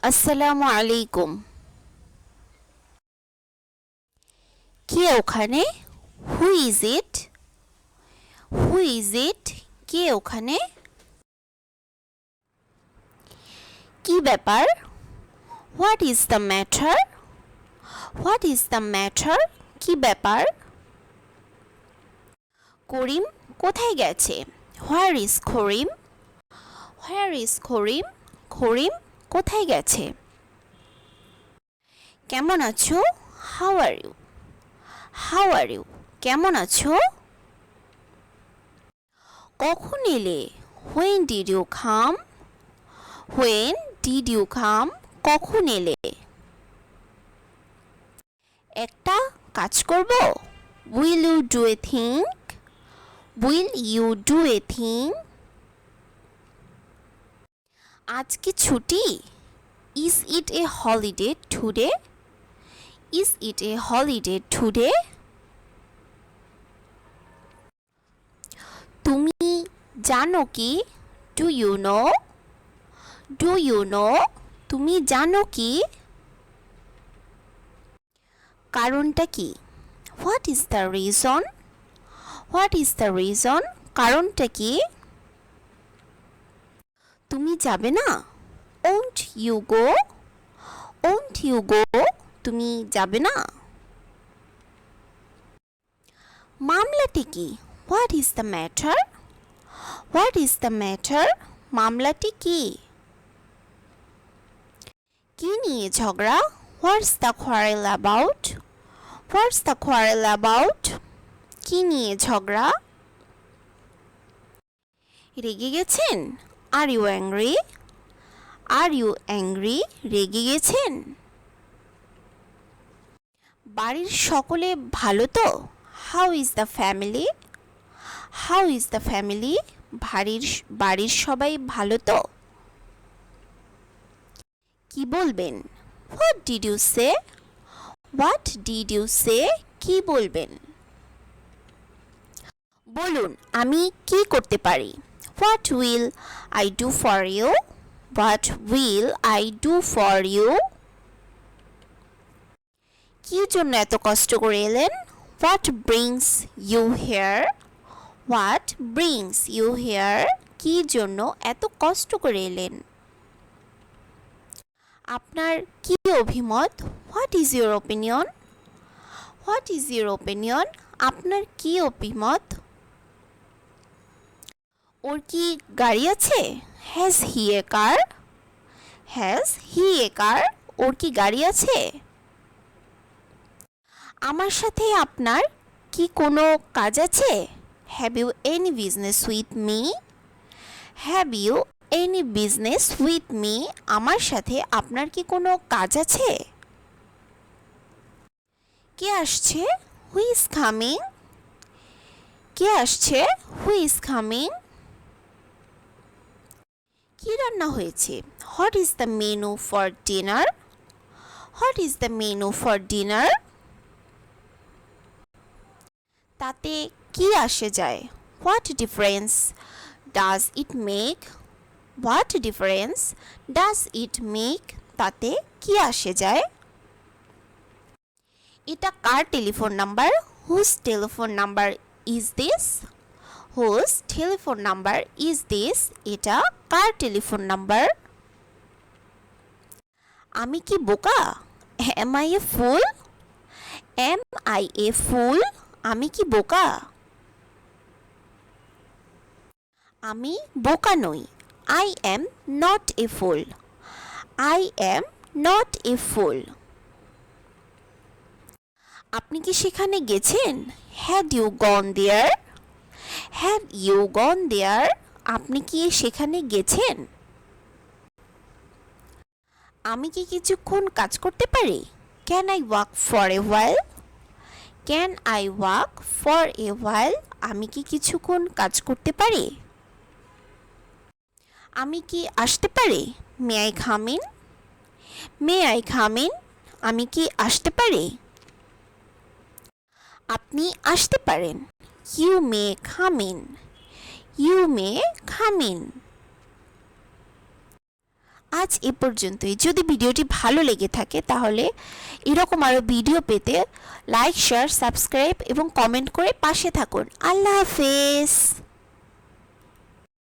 আসসালামু আলাইকুম। কে ওখানে? Who is it? Who is it? কে ওখানে? কি ব্যাপার? What is the matter? What is the matter? কি ব্যাপার? করিম কোথায় গেছে? Where is Karim? Where is করিম? করিম কোথায় গেছে? কেমন আছো? How are you? How are you? কেমন আছো? কখন এলে? When did you come? When did you come? কখন এলে? একটা কাজ করব? Will you do a thing? Will you do a thing? আজ কি ছুটি? Is it a holiday today? Is it a holiday today? তুমি জানো কি? Do you know? Do you know? তুমি জানো কি? কারণটা কি? What is the reason? What is the reason? কারণটা কি? তুমি যাবে না? Won't you go? Won't you go? তুমি যাবে না? মামলাটি কি? What is the matter? What is the matter? মামলাটি কি? কি নিয়ে ঝগড়া? What's the quarrel about? What's the quarrel about? কি নিয়ে ঝগড়া? রেগে গেছেন? Are you angry? Are you angry? রেগে গেছেন? বাড়ির সকলে ভালো তো? How is the family? How is the family? বাড়ির সবাই ভালো তো? কি বলবেন? What did you say? What did you say? কি বলবেন? বলুন আমি কি করতে পারি? What will I do for you? What will I do for you? কি জন্য এত কষ্ট করে এলেন? What brings you here? What brings you here? কি জন্য এত কষ্ট করে এলেন? আপনার কি অভিমত? What is your opinion? What is your opinion? আপনার কি অভিমত? ওর কি গাড়ি আছে? Has he A car? Has he এ কার? ওর কি গাড়ি আছে? আমার সাথে আপনার কি কোনো কাজ আছে? Have you any business with me? Have you any business with me? আমার সাথে আপনার কি কোনো কাজ আছে? কে আসছে? Who is coming? কে আসছে? Who is coming? কি রান্না হয়েছে? What is the menu for dinner? What is the menu for dinner? তাতে কি আসে যায়? What difference does it make? What difference does it make? তাতে কি আসে যায়? এটা কার telephone number? Whose telephone number is this? Whose telephone number is this? এটা কার টেলিফোন নাম্বার? আমি কি বোকা? Am I a fool? Am I a fool? আমি কি বোকা? আমি বোকা নই। I am not a fool. I am not a fool. আপনি কি সেখানে গেছেন? Had you gone there? Have you gone there? আপনি কি সেখানে গেছেন? আমি কি কিছুক্ষণ কাজ করতে পারি? Can I walk for a while? Can I walk for a while? আমি কি কিছুক্ষণ কাজ করতে পারি? আমি কি আসতে পারি? May I come in? May I come in? আমি কি আসতে পারি? আপনি আসতে পারেন। You may come in. You may come in. আজ এ পর্যন্তই। যদি ভিডিওটি ভালো লেগে থাকে তাহলে এরকম আরও ভিডিও পেতে লাইক, শেয়ার, সাবস্ক্রাইব এবং কমেন্ট করে পাশে থাকুন। আল্লাহ হাফেজ।